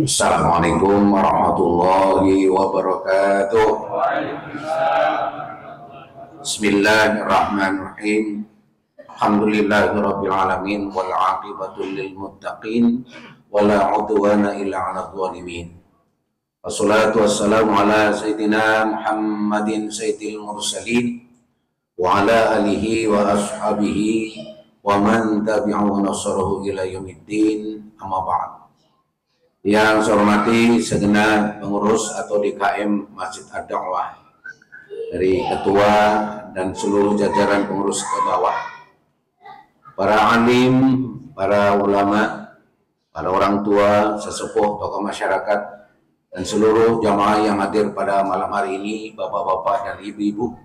Assalamualaikum warahmatullahi wabarakatuh. Bismillahirrahmanirrahim. Alhamdulillahirabbil alamin wal 'aqibatul lil muttaqin wala 'udwana illa 'alal zalimin. Wassalatu wassalamu ala sayyidina Muhammadin sayyidil mursalin wa ala alihi wa ashabihi wa man tabi'ahu nasarahu ila yaumiddin. Amma ba'd. Yang saya hormati segenap pengurus atau DKM Masjid Ad-Da'wah, dari ketua dan seluruh jajaran pengurus ke bawah, para alim, para ulama, para orang tua, sesepuh, tokoh masyarakat, dan seluruh jamaah yang hadir pada malam hari ini, bapak-bapak dan ibu-ibu,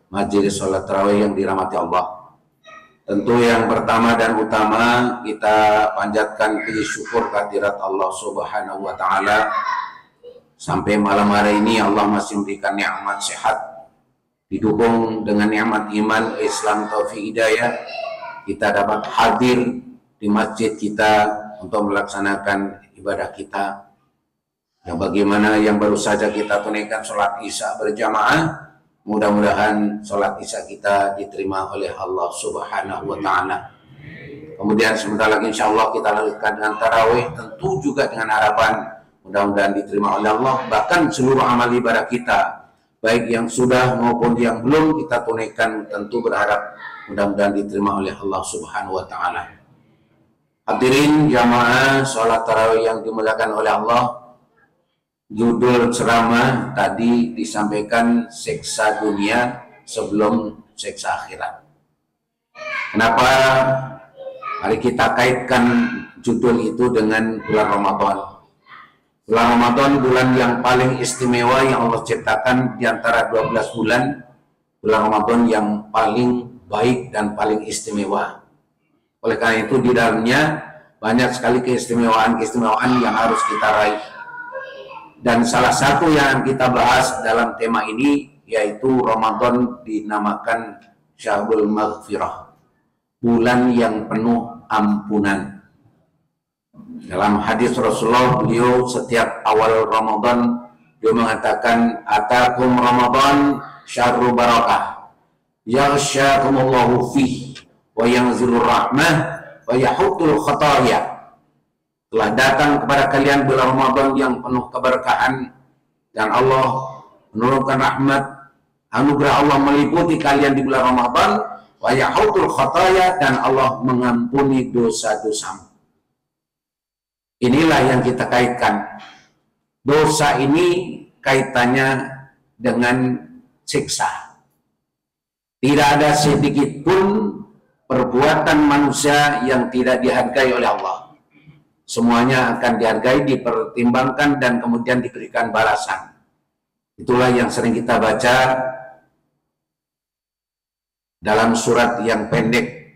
majelis sholat tarawih yang dirahmati Allah. Tentu yang pertama dan utama kita panjatkan puji syukur kehadirat Allah Subhanahu wa taala. Sampai malam hari ini Allah masih memberikan nikmat sehat, didukung dengan nikmat iman, Islam, taufik, hidayah. Kita dapat hadir di masjid kita untuk melaksanakan ibadah kita. Yang bagaimana yang baru saja kita tunaikan sholat Isya berjamaah. Mudah-mudahan sholat Isya kita diterima oleh Allah Subhanahu wa ta'ala. Kemudian sebentar lagi insya Allah kita lanjutkan dengan tarawih, tentu juga dengan harapan mudah-mudahan diterima oleh Allah. Bahkan seluruh amal ibadah kita, baik yang sudah maupun yang belum kita tunaikan, tentu berharap mudah-mudahan diterima oleh Allah Subhanahu wa ta'ala. Hadirin jamaah sholat tarawih yang dimuliakan oleh Allah, judul ceramah tadi disampaikan siksa dunia sebelum siksa akhirat. Kenapa mari kita kaitkan judul itu dengan bulan Ramadan? Bulan Ramadan bulan yang paling istimewa yang Allah ciptakan di antara 12 bulan. Bulan Ramadan yang paling baik dan paling istimewa. Oleh karena itu di dalamnya banyak sekali keistimewaan-keistimewaan yang harus kita raih. Dan salah satu yang kita bahas dalam tema ini yaitu Ramadan dinamakan Syahrul Maghfirah, bulan yang penuh ampunan. Dalam hadis Rasulullah, beliau setiap awal Ramadan beliau mengatakan, atakum Ramadan syahru barakah yaghsyakumullahu fih wa yanzilur rahmah wa yahutul khataya. Telah datang kepada kalian bulan Ramadan yang penuh keberkahan, dan Allah menurunkan rahmat, anugerah Allah meliputi kalian di bulan Ramadan, wa yahutul khataya, dan Allah mengampuni dosa-dosa. Inilah yang kita kaitkan. Dosa ini kaitannya dengan siksa. Tidak ada sedikit pun perbuatan manusia yang tidak dihargai oleh Allah. Semuanya akan dihargai, dipertimbangkan, dan kemudian diberikan balasan. Itulah yang sering kita baca dalam surat yang pendek.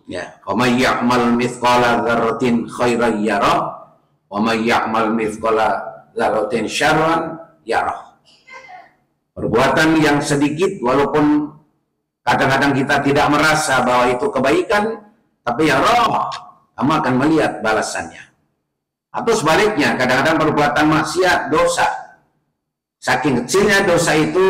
Ya, wa may ya'mal mithqala dzarratin khairan yarah wa may ya'mal mithqala dzarratin syarran yarah. Perbuatan yang sedikit, walaupun kadang-kadang kita tidak merasa bahwa itu kebaikan, tapi ya roh, kamu akan melihat balasannya. Atau sebaliknya, kadang-kadang perbuatan maksiat, dosa, saking kecilnya dosa itu,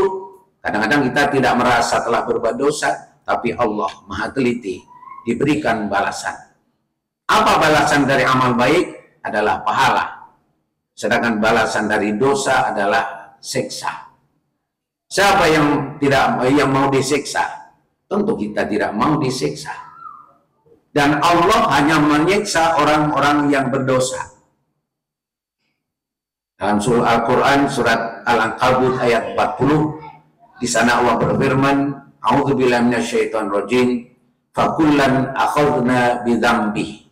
kadang-kadang kita tidak merasa telah berbuat dosa, tapi Allah Maha Teliti, diberikan balasan. Apa balasan dari amal baik? Adalah pahala. Sedangkan balasan dari dosa adalah siksa. Siapa yang mau disiksa? Tentu kita tidak mau disiksa. Dan Allah hanya menyiksa orang-orang yang berdosa. Dalam surah Al-Quran, surat Al-Ankabut ayat 40, di sana Allah berfirman, A'udzubillahi minasyaitonirrajim, fakullan akhadna bidzambih.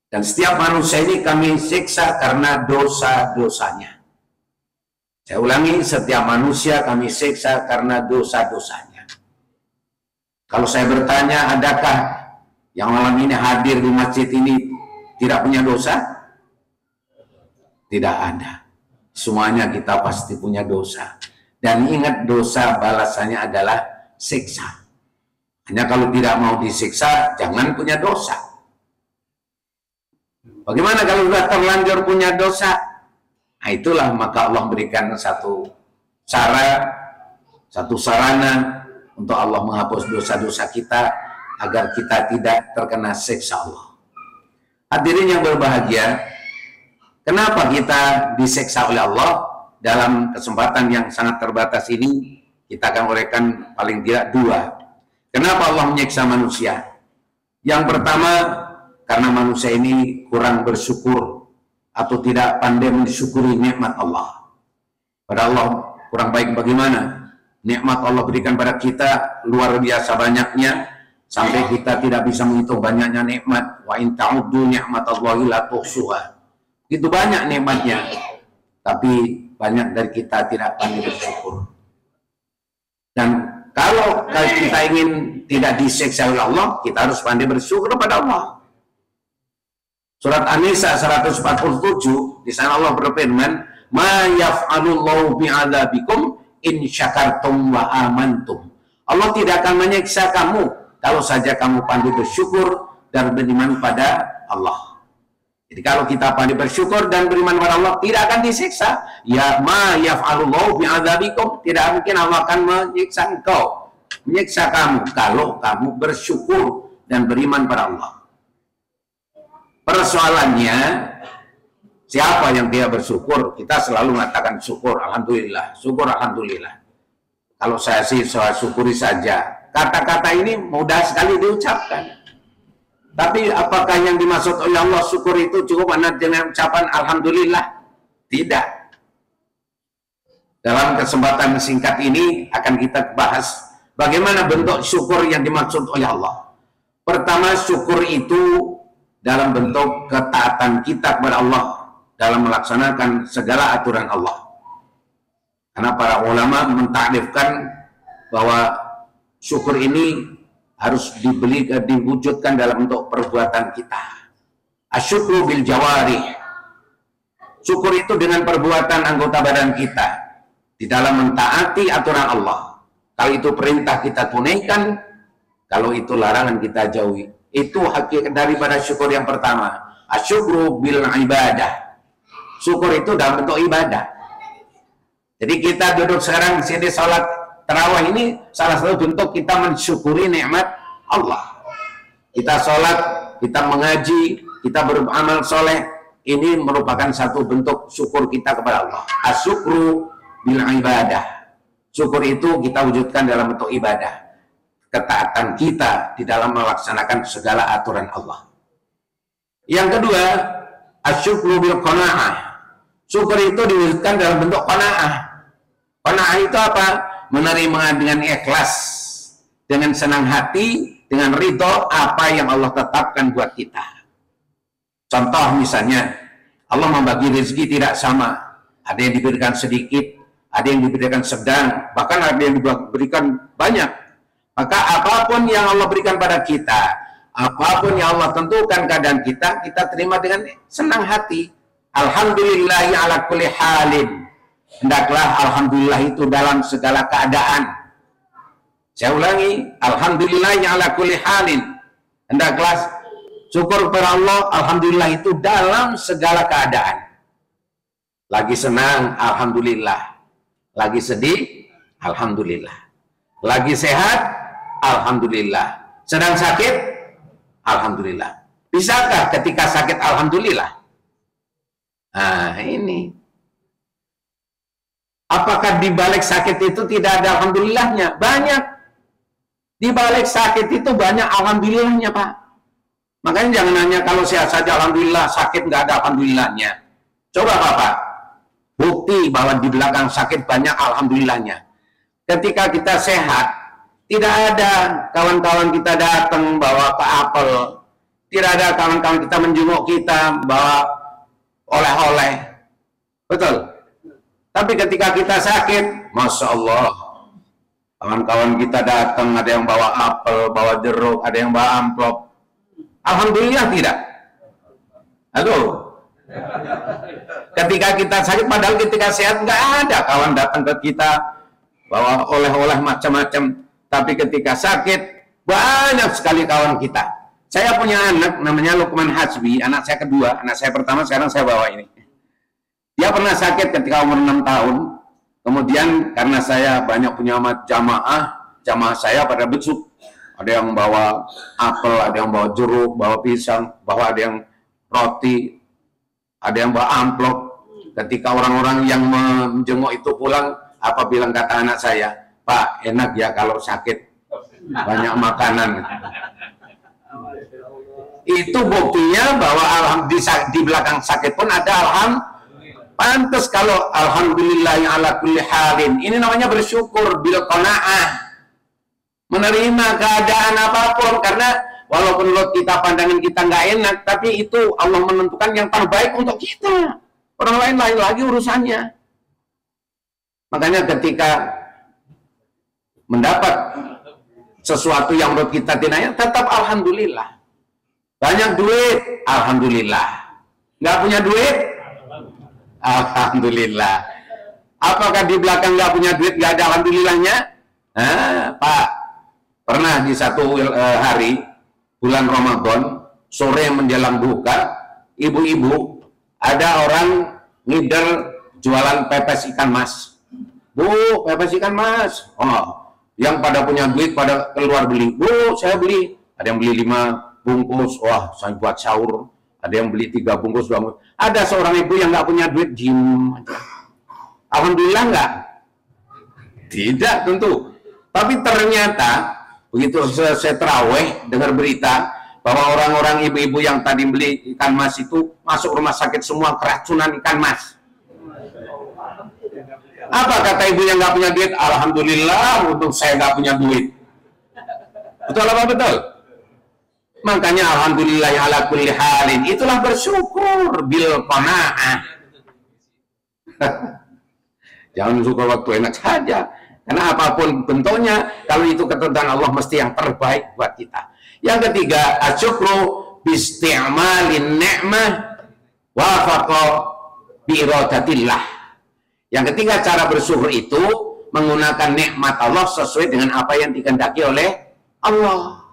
Dan setiap manusia ini kami siksa karena dosa-dosanya. Saya ulangi, setiap manusia kami siksa karena dosa-dosanya. Kalau saya bertanya, adakah yang malam ini hadir di masjid ini tidak punya dosa? Tidak ada. Semuanya kita pasti punya dosa. Dan ingat, dosa balasannya adalah siksa. Hanya kalau tidak mau disiksa, jangan punya dosa. Bagaimana kalau sudah terlanjur punya dosa? Nah, itulah maka Allah berikan satu sarana untuk Allah menghapus dosa-dosa kita agar kita tidak terkena siksa Allah. Hadirin yang berbahagia, kenapa kita disiksa oleh Allah? Dalam kesempatan yang sangat terbatas ini, kita akan uraikan paling tidak dua. Kenapa Allah menyiksa manusia? Yang pertama, karena manusia ini kurang bersyukur atau tidak pandai mensyukuri nikmat Allah. Pada Allah kurang baik bagaimana? Nikmat Allah berikan pada kita luar biasa banyaknya, sampai kita tidak bisa menghitung banyaknya nikmat. Wa in ta'uddu ni'matallahi la tuhsuha. Itu banyak nikmatnya, tapi banyak dari kita tidak pandai bersyukur. Dan kalau kita ingin tidak disiksa oleh Allah, kita harus pandai bersyukur kepada Allah. Surat An-Nisa 147, di sana Allah berfirman, "Ma yaf'alullahu bi'adzabikum in syakartum wa amantum." Allah tidak akan menyiksa kamu kalau saja kamu pandai bersyukur dan beriman pada Allah. Jadi kalau kita pandai bersyukur dan beriman kepada Allah, tidak akan disiksa. Ya ma yaf'alullahu bi'adzabikum, tidak mungkin Allah akan menyiksa engkau, menyiksa kamu kalau kamu bersyukur dan beriman pada Allah. Persoalannya, siapa yang tidak bersyukur? Kita selalu mengatakan syukur, alhamdulillah, syukur, alhamdulillah. Kalau saya sih, saya syukuri saja. Kata-kata ini mudah sekali diucapkan. Tapi apakah yang dimaksud oleh Allah syukur itu cukup hanya dengan ucapan alhamdulillah? Tidak. Dalam kesempatan singkat ini akan kita bahas bagaimana bentuk syukur yang dimaksud oleh Allah. Pertama, syukur itu dalam bentuk ketaatan kita kepada Allah dalam melaksanakan segala aturan Allah. Karena para ulama mentakrifkan bahwa syukur ini harus diwujudkan dalam bentuk perbuatan kita. Asyukru bil jawarih. Syukur itu dengan perbuatan anggota badan kita di dalam mentaati aturan Allah. Kalau itu perintah kita tunaikan, kalau itu larangan kita jauhi. Itu hakikat daripada syukur yang pertama. Asyukru bil ibadah. Syukur itu dalam bentuk ibadah. Jadi kita duduk sekarang di sini salat tarawih ini salah satu bentuk kita mensyukuri nikmat Allah. Kita sholat, kita mengaji, kita beramal soleh, ini merupakan satu bentuk syukur kita kepada Allah. Asyukru bil ibadah. Syukur itu kita wujudkan dalam bentuk ibadah. Ketaatan kita di dalam melaksanakan segala aturan Allah. Yang kedua, asyukru bil qanaah. Syukur itu diwujudkan dalam bentuk qanaah. Qanaah itu apa? Menerima dengan ikhlas, dengan senang hati, dengan ridho apa yang Allah tetapkan buat kita. Contoh misalnya, Allah membagi rezeki tidak sama. Ada yang diberikan sedikit, ada yang diberikan sedang, bahkan ada yang diberikan banyak. Maka apapun yang Allah berikan pada kita, apapun yang Allah tentukan keadaan kita, kita terima dengan senang hati. Alhamdulillahi ala kulli halin. Hendaklah alhamdulillah itu dalam segala keadaan. Saya ulangi, alhamdulillah ala kulli halin. Hendaklah syukur kepada Allah, alhamdulillah itu dalam segala keadaan. Lagi senang, alhamdulillah. Lagi sedih, alhamdulillah. Lagi sehat, alhamdulillah. Sedang sakit, alhamdulillah. Bisakah ketika sakit alhamdulillah? Nah, ini. Apakah di balik sakit itu tidak ada alhamdulillahnya? Banyak. Di balik sakit itu banyak alhamdulillahnya, Pak. Makanya jangan nanya kalau sehat saja alhamdulillah, sakit nggak ada alhamdulillahnya. Coba Bapak, bukti bahwa di belakang sakit banyak alhamdulillahnya. Ketika kita sehat, tidak ada kawan-kawan kita datang bawa ke apel. Tidak ada kawan-kawan kita menjenguk kita bawa oleh-oleh. Betul? Tapi ketika kita sakit, Masya Allah, kawan-kawan kita datang, ada yang bawa apel, bawa jeruk, ada yang bawa amplop. Alhamdulillah tidak. Aduh. Ketika kita sakit, padahal ketika sehat, nggak ada kawan datang ke kita, bawa oleh-oleh macam-macam. Tapi ketika sakit, banyak sekali kawan kita. Saya punya anak namanya Lukman Hasbi, anak saya kedua, anak saya pertama sekarang saya bawa ini. Dia pernah sakit ketika umur 6 tahun. Kemudian karena saya banyak punya jamaah saya pada besuk. Ada yang bawa apel, ada yang bawa jeruk, bawa pisang, ada yang roti, ada yang bawa amplop. Ketika orang-orang yang menjenguk itu pulang, apa bilang kata anak saya, Pak, enak ya kalau sakit banyak makanan. Itu buktinya bahwa di belakang sakit pun ada pantas kalau alhamdulillah yang ala kulli halin. Ini namanya bersyukur bil qanaah. Menerima keadaan apapun, karena walaupun menurut kita pandangan kita nggak enak, tapi itu Allah menentukan yang terbaik untuk kita. Orang lain lagi urusannya. Makanya ketika mendapat sesuatu yang menurut kita tidak, tetap alhamdulillah. Banyak duit, alhamdulillah. Nggak punya duit, alhamdulillah. Apakah di belakang nggak punya duit nggak ada alhamdulillahnya? Pak, pernah di satu hari bulan Ramadan, sore menjelang buka, ibu-ibu, ada orang ngider jualan pepes ikan mas. Bu, pepes ikan mas. Oh, yang pada punya duit pada keluar beli. Bu, saya beli. Ada yang beli 5 bungkus. Wah, saya buat sahur. Ada yang beli 3 bungkus. Ada seorang ibu yang nggak punya duit, diem aja. Alhamdulillah nggak? Tidak tentu. Tapi ternyata begitu saya terawih dengar berita bahwa orang-orang ibu-ibu yang tadi beli ikan mas itu masuk rumah sakit semua keracunan ikan mas. Apa kata ibu yang nggak punya duit? Alhamdulillah untuk saya nggak punya duit. Betul apa betul? Makanya alhamdulillah ala kulli halin. Itulah bersyukur bil qanaah. Jangan syukur waktu enak saja. Karena apapun bentuknya, kalau itu ketentuan Allah mesti yang terbaik buat kita. Yang ketiga, asyukru bisti'malin ni'mah wafaqa biiradatillah. Yang ketiga, cara bersyukur itu menggunakan nikmat Allah sesuai dengan apa yang dikehendaki oleh Allah.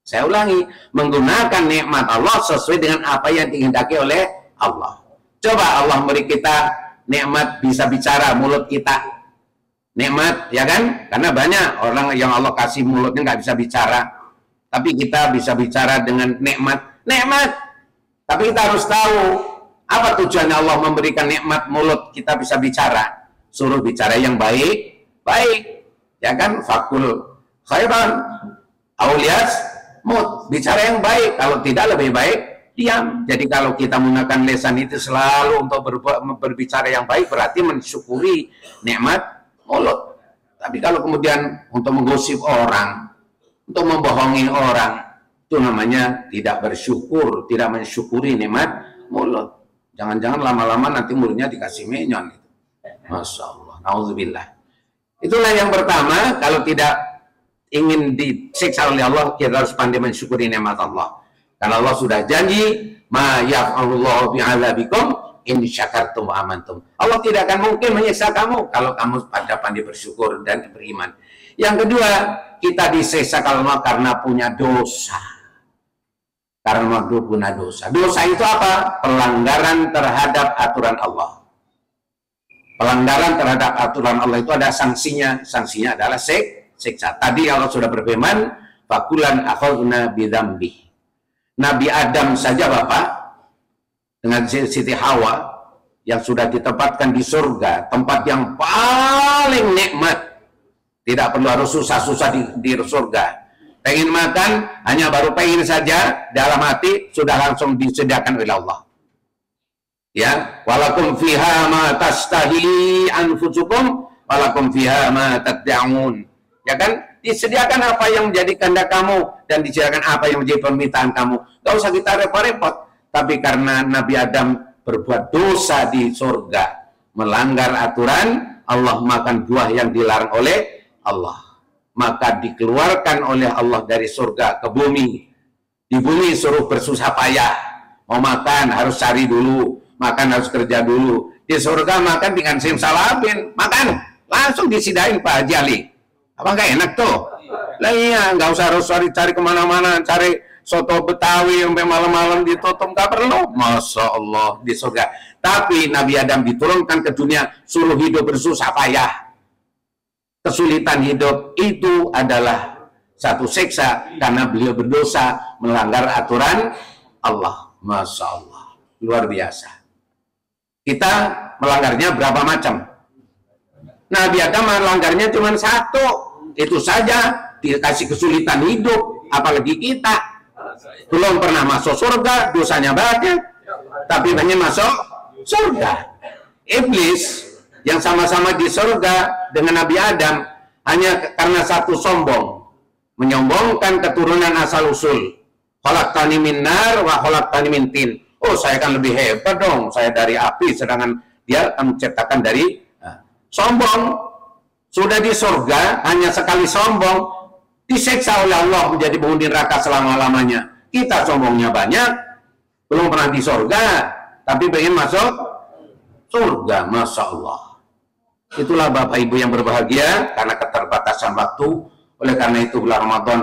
Saya ulangi, menggunakan nikmat Allah sesuai dengan apa yang dikehendaki oleh Allah. Coba Allah beri kita nikmat bisa bicara, mulut kita. Nikmat, ya kan? Karena banyak orang yang Allah kasih mulutnya nggak bisa bicara. Tapi kita bisa bicara dengan nikmat. Nikmat. Tapi kita harus tahu, apa tujuannya Allah memberikan nikmat mulut kita bisa bicara? Suruh bicara yang baik. Baik. Ya kan? Fakul khairan. Aulias bicara yang baik. Kalau tidak lebih baik diam. Jadi kalau kita menggunakan lisan itu selalu untuk berbicara yang baik, berarti mensyukuri nikmat mulut. Tapi kalau kemudian untuk menggosip orang, untuk membohongi orang, itu namanya tidak bersyukur, tidak mensyukuri nikmat mulut. Jangan-jangan lama-lama nanti mulutnya dikasih menyon. Masya Allah, na'udzubillah. Itulah yang pertama, kalau tidak ingin disiksa oleh Allah, kita harus pandai mensyukuri nikmat Allah. Karena Allah sudah janji, ma yaf'alullahu bi'adzabikum in syakartum wa amantum. Allah tidak akan mungkin menyiksa kamu kalau kamu pada pandai bersyukur dan beriman. Yang kedua, kita disiksa kalau karena punya dosa. Karena punya dosa. Dosa itu apa? Pelanggaran terhadap aturan Allah. Pelanggaran terhadap aturan Allah itu ada sanksinya. Sanksinya adalah siksa. Tadi Allah sudah berfirman, fakulan akhadna bidzambi. Nabi Adam saja Bapak, dengan Siti Hawa yang sudah ditempatkan di surga, tempat yang paling nikmat. Tidak perlu harus susah-susah di surga. Pengen makan, hanya baru pengen saja, dalam hati sudah langsung disediakan oleh Allah. Ya, walakum fiha ma tastahi anfusukum, walakum fiha ma tad'un. Ya kan? Disediakan apa yang menjadi kehendak kamu dan disediakan apa yang menjadi permintaan kamu. Gak usah kita repot-repot. Tapi karena Nabi Adam berbuat dosa di surga, melanggar aturan, Allah makan buah yang dilarang oleh Allah. Maka dikeluarkan oleh Allah dari surga ke bumi. Di bumi suruh bersusah payah. Mau makan harus cari dulu, makan harus kerja dulu. Di surga makan dengan simsalabin, makan langsung disidain Pak Haji Ali. Apa nggak enak tuh? Lah iya, nggak usah harus cari kemana-mana, cari soto Betawi sampai malam-malam ditutup, nggak perlu. Masya Allah di surga. Tapi Nabi Adam diturunkan ke dunia suruh hidup bersusah payah. Kesulitan hidup itu adalah satu siksa karena beliau berdosa melanggar aturan Allah. Masya Allah, luar biasa. Kita melanggarnya berapa macam? Nabi Adam melanggarnya cuma satu, itu saja, dikasih kesulitan hidup, apalagi kita belum pernah masuk surga, dosanya banyak, tapi hanya masuk surga. Iblis yang sama-sama di surga dengan Nabi Adam hanya karena satu sombong, menyombongkan keturunan asal usul. Khalaqtani min nar wa khalaqtani min tin. Oh, saya kan lebih hebat dong, saya dari api, sedangkan dia akan menciptakan dari sombong. Sudah di surga hanya sekali sombong, diseksa oleh Allah menjadi penghuni neraka selama-lamanya. Kita sombongnya banyak, belum pernah di surga, tapi pengen masuk surga. Masya Allah. Itulah Bapak Ibu yang berbahagia, karena keterbatasan waktu. Oleh karena itu bulan Ramadan,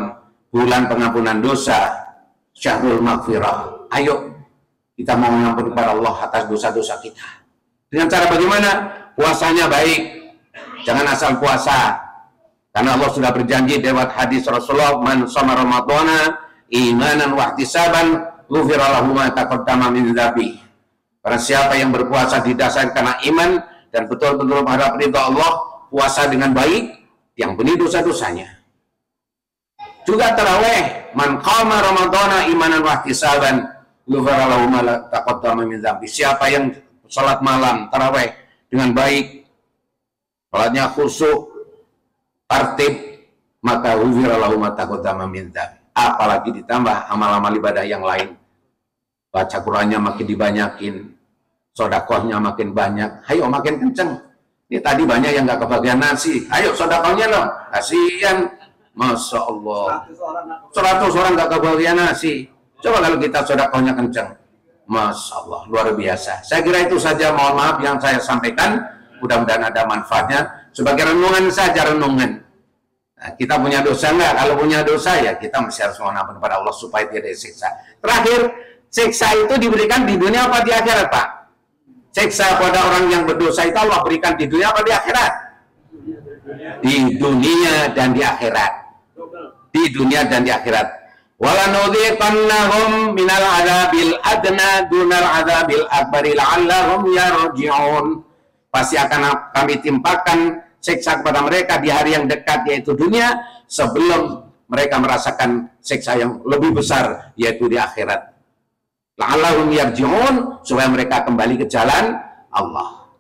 bulan pengampunan dosa, syahrul maghfirah. Ayo kita mau mengampuni kepada Allah atas dosa-dosa kita. Dengan cara bagaimana? Puasanya baik, jangan asal puasa. Karena Allah sudah berjanji lewat hadis Rasulullah, man shoma ramadhana imanan wa ihtisaban ghufira lahu ma taqaddama min dzambi. Karena siapa yang berpuasa didasarkan karena iman dan betul-betul berharap ridha Allah, puasa dengan baik, yang benih dosa-dosanya. Juga tarawih, man qama ramadhana imanan wa ihtisaban ghufira lahu ma taqaddama min dzambi. Siapa yang salat malam tarawih dengan baik, salatnya khusyuk, tertib, maka ghufira lahu ma taqaddama min dzambi. Apalagi ditambah amal-amal ibadah yang lain. Baca Qur'annya makin dibanyakin, sedekahnya makin banyak. Ayo makin kenceng. Ini tadi banyak yang nggak kebagian nasi. Ayo sedekahnya dong. Kasihan. Masya Allah. 100 orang nggak kebagian nasi. Coba kalau kita sedekahnya kenceng. Masya Allah, luar biasa. Saya kira itu saja, mohon maaf yang saya sampaikan. Mudah-mudahan ada manfaatnya. Sebagai renungan saja, renungan. Nah, kita punya dosa nggak? Kalau punya dosa ya kita mesti harus mohon ampun kepada Allah supaya tidak disiksa. Terakhir, siksa itu diberikan di dunia apa di akhirat, Pak? Siksa pada orang yang berdosa itu Allah berikan di dunia apa di akhirat? Di dunia dan di akhirat. Di dunia dan di akhirat. Walanudhiqannahum minal adzabil adna dunal adzabil akbari la'allahum yarji'un. Pasti akan kami timpakan siksa kepada mereka di hari yang dekat, yaitu dunia, sebelum mereka merasakan siksa yang lebih besar, yaitu di akhirat. La'allahum yarji'un, supaya mereka kembali ke jalan Allah.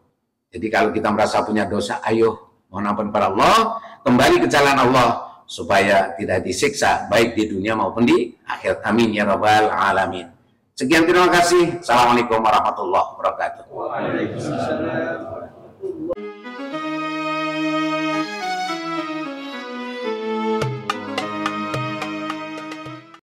Jadi kalau kita merasa punya dosa, ayo mohon ampun kepada Allah, kembali ke jalan Allah, supaya tidak disiksa baik di dunia maupun di akhirat. Amin ya rabbal alamin. Sekian, terima kasih. Assalamualaikum warahmatullahi wabarakatuh.